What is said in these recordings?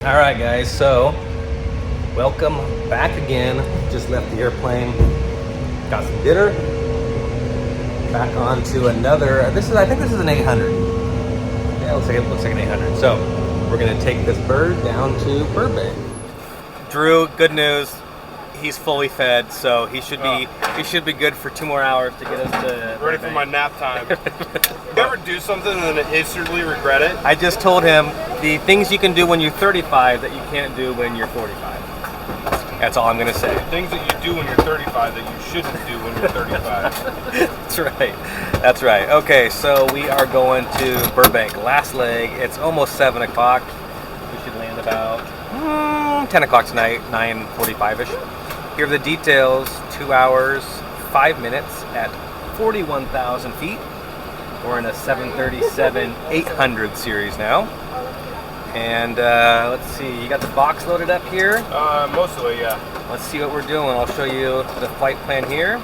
All right, guys, so welcome back again. Just left the airplane, got some dinner, back on to another. I think this is an 800. Yeah, it looks like an 800. So we're gonna take this bird down to Burbank. Drew, good news. He's fully fed, so he should be good for 2 more hours to get us to ready Burbank. for my nap time. You ever do something and then instantly regret it? I just told him the things you can do when you're 35 that you can't do when you're 45. That's all I'm gonna say. Things that you do when you're 35 that you shouldn't do when you're 35. That's right. That's right. Okay, so we are going to Burbank. Last leg. It's almost 7 o'clock. We should land about 10 o'clock tonight, 9:45-ish. Here are the details. 2 hours, 5 minutes at 41,000 feet. We're in a 737-800 series now. And let's see, you got the box loaded up here? Most of it, yeah. Let's see what we're doing. I'll show you the flight plan here.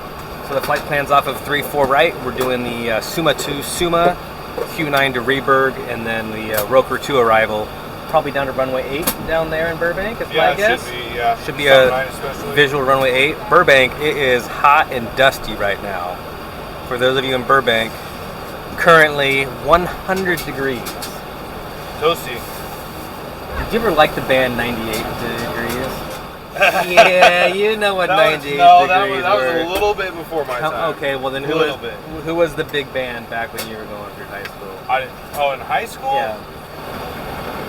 So the flight plan's off of 34 right. We're doing the Suma to Suma, Q9 to Reberg, and then the Roker 2 arrival. Probably down to runway 8 down there in Burbank, is my guess. Should be a visual runway 8. Burbank, it is hot and dusty right now. For those of you in Burbank, currently 100 degrees. Toasty. Did you ever like the band 98 Degrees? Yeah, you know what 98 Degrees that was were. a little bit before my time. Okay, well then who was the big band back when you were going through high school? In high school? Yeah.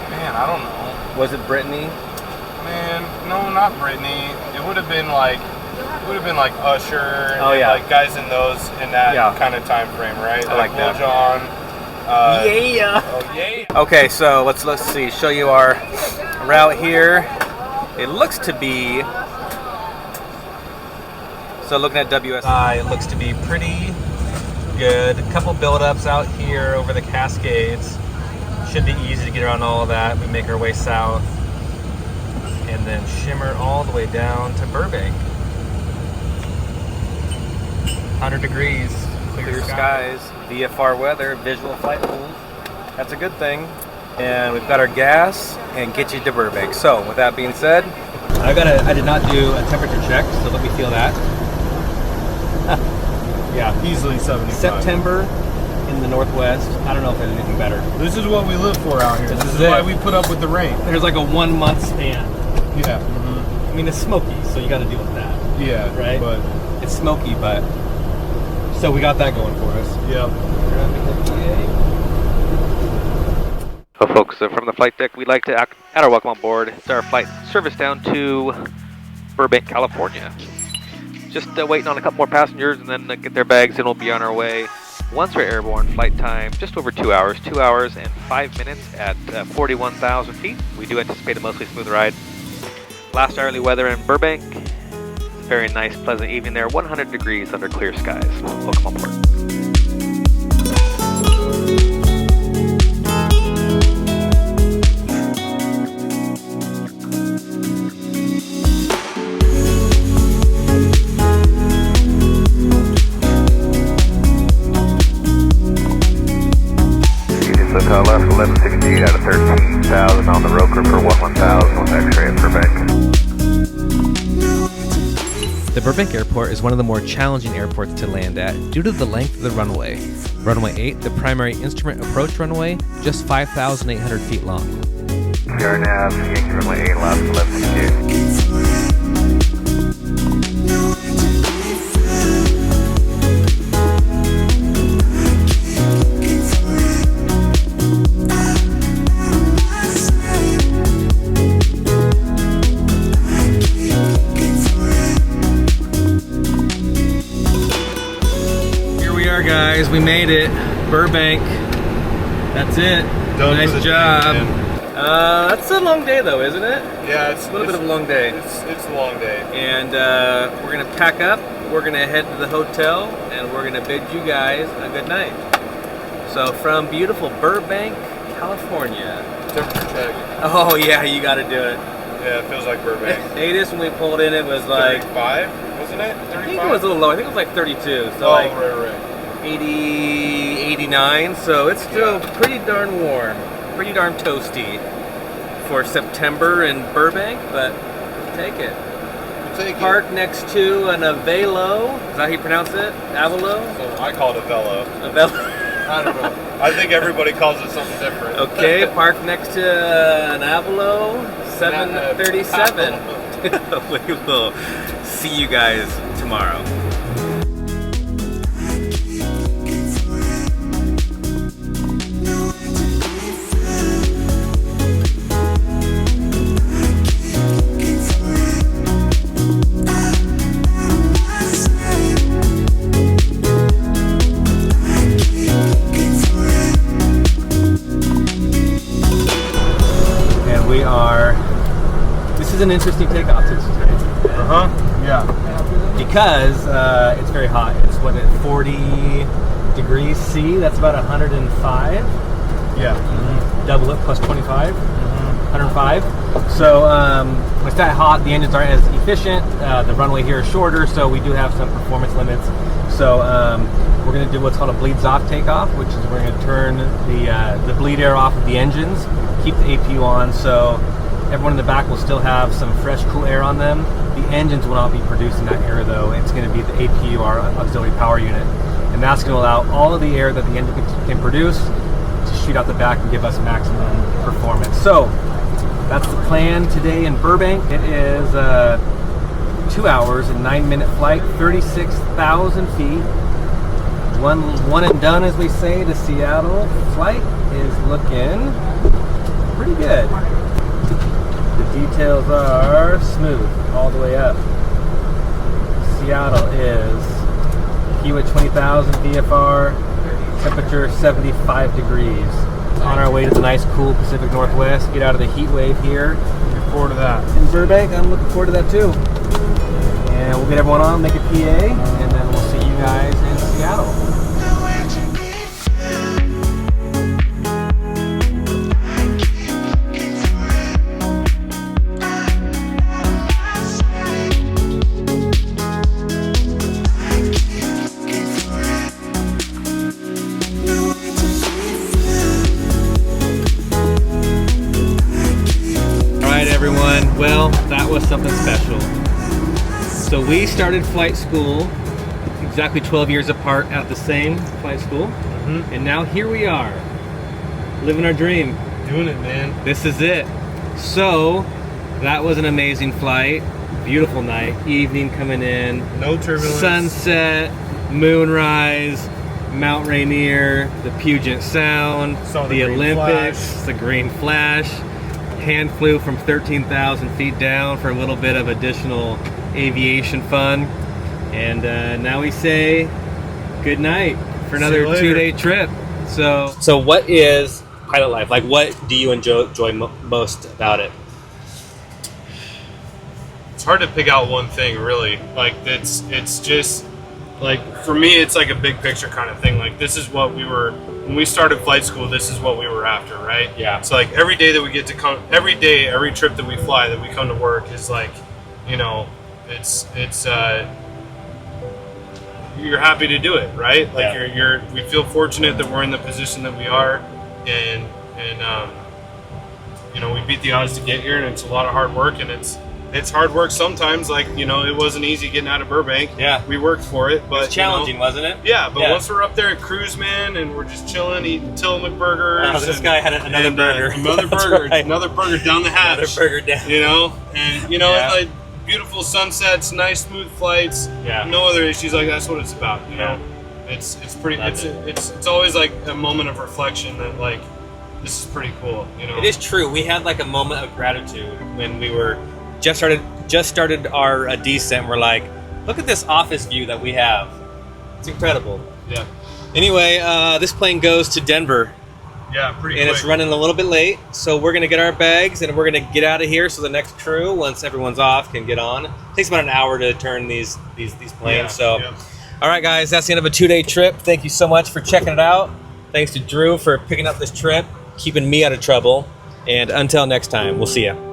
Man, I don't know. Was it Britney? Man, no, not Britney. It would have been like Usher and like guys in that kind of time frame, right? I like Lil that. Jon. Yeah. Oh yeah. Okay, so let's see. Show you our route here. It looks to be. So looking at WSI, it looks to be pretty good. A couple build-ups out here over the Cascades. Should be easy to get around all of that. We make our way south and then shimmer all the way down to Burbank. 100 degrees, clear skies, VFR weather, visual flight rules. That's a good thing. And we've got our gas and get you to Burbank. So with that being said, I did not do a temperature check, so let me feel that. Yeah, easily 75. September in the Northwest. I don't know if there's anything better. This is what we live for out here. This is why we put up with the rain. There's like a 1 month span. Yeah. I mean, it's smoky, so you got to deal with that. Yeah. Right? But it's smoky, but so we got that going for us. Yep. So folks, from the flight deck, we'd like to add our welcome on board. It's our flight service down to Burbank, California. Just waiting on a couple more passengers and then get their bags and we'll be on our way. Once we're airborne, flight time just over 2 hours, 2 hours and 5 minutes at 41,000 feet. We do anticipate a mostly smooth ride. Last hourly weather in Burbank. Very nice, pleasant evening there. 100 degrees under clear skies. Welcome on board. SoCal left 1168 out of 13,000 on the Roker for 11,000 with X-ray at Burbank. The Burbank Airport is one of the more challenging airports to land at due to the length of the runway. Runway 8, the primary instrument approach runway, just 5,800 feet long. CRNAV, Yankee runway 8, last 1168. Guys, we made it. Burbank. That's it. Done. Nice job. That's a long day though, isn't it? Yeah, it's a little bit of a long day. It's a long day. And we're gonna pack up. We're gonna head to the hotel, and we're gonna bid you guys a good night. So from beautiful Burbank, California. Temperature check. Oh yeah, you got to do it. Yeah, it feels like Burbank. Natus, when we pulled in, it was like 35, wasn't it? 35? I think it was a little low. I think it was like 32. So like right. 80, 89, so it's still pretty darn warm, pretty darn toasty for September in Burbank, but take it. Park next to an Avelo. Is that how you pronounce it? Avelo? So I call it a Velo. A Velo. I don't know. I think everybody calls it something different. Okay, park next to an Avelo 737. We will see you guys tomorrow. This is an interesting takeoff today. Yeah. Because it's very hot. It's what, at 40 degrees C? That's about 105. Yeah. Double it plus 25. 105. So when it's that hot, the engines aren't as efficient. The runway here is shorter, so we do have some performance limits. So we're going to do what's called a bleeds off takeoff, which is we're going to turn the bleed air off of the engines, keep the APU on, so everyone in the back will still have some fresh, cool air on them. The engines will not be producing that air though. It's going to be the APU, our auxiliary power unit. And that's going to allow all of the air that the engine can produce to shoot out the back and give us maximum performance. So that's the plan today in Burbank. It is 2 hours and 9-minute flight, 36,000 feet. One and done, as we say, to Seattle. Flight is looking pretty good. The details are smooth all the way up. Seattle is Kiewit 20,000 VFR, temperature 75 degrees. On our way to the nice, cool Pacific Northwest. Get out of the heat wave here. Looking forward to that. In Burbank, I'm looking forward to that too. And we'll get everyone on, make a PA, and then we'll see you guys in Seattle. Everyone, well, that was something special. So we started flight school exactly 12 years apart at the same flight school, and now here we are, living our dream. Doing it, man. This is it. So that was an amazing flight, beautiful night, evening coming in, no turbulence, sunset, moonrise, Mount Rainier, the Puget Sound, the Olympics, flash. The green flash. Hand flew from 13,000 feet down for a little bit of additional aviation fun, and now we say good night for another 2-day trip. So what is pilot life like? What do you enjoy most about it? It's hard to pick out one thing, really. Like it's just like, for me, it's like a big picture kind of thing. Like, this is what we were, when we started flight school, this is what we were after, right? Yeah. So like every day that we get to come, every day, every trip that we fly, that we come to work is like, you know, it's you're happy to do it, right? Like we feel fortunate that we're in the position that we are, and you know, we beat the odds to get here, and it's a lot of hard work, and it's hard work sometimes. Like, you know, it wasn't easy getting out of Burbank. Yeah. We worked for it, but it's challenging, you know, wasn't it? Yeah, but once we're up there at Cruise, man, and we're just chilling, eating Tillamook burgers. This guy had another burger. Another burger. Right. Another burger down the hatch. Another burger down. You know? And, you know, like, beautiful sunsets, nice smooth flights. Yeah. No other issues. Like, that's what it's about, you know? It's pretty, it's always like a moment of reflection that, like, this is pretty cool, you know? It is true. We had like a moment of gratitude when we were just started our descent. We're like, look at this office view that we have. It's incredible. Yeah. Anyway, this plane goes to Denver. Yeah, pretty and quick. It's running a little bit late, so we're gonna get our bags and we're gonna get out of here so the next crew, once everyone's off, can get on. It takes about an hour to turn these planes. All right, guys, that's the end of a 2-day trip. Thank you so much for checking it out. Thanks to Drew for picking up this trip, keeping me out of trouble. And until next time, we'll see ya.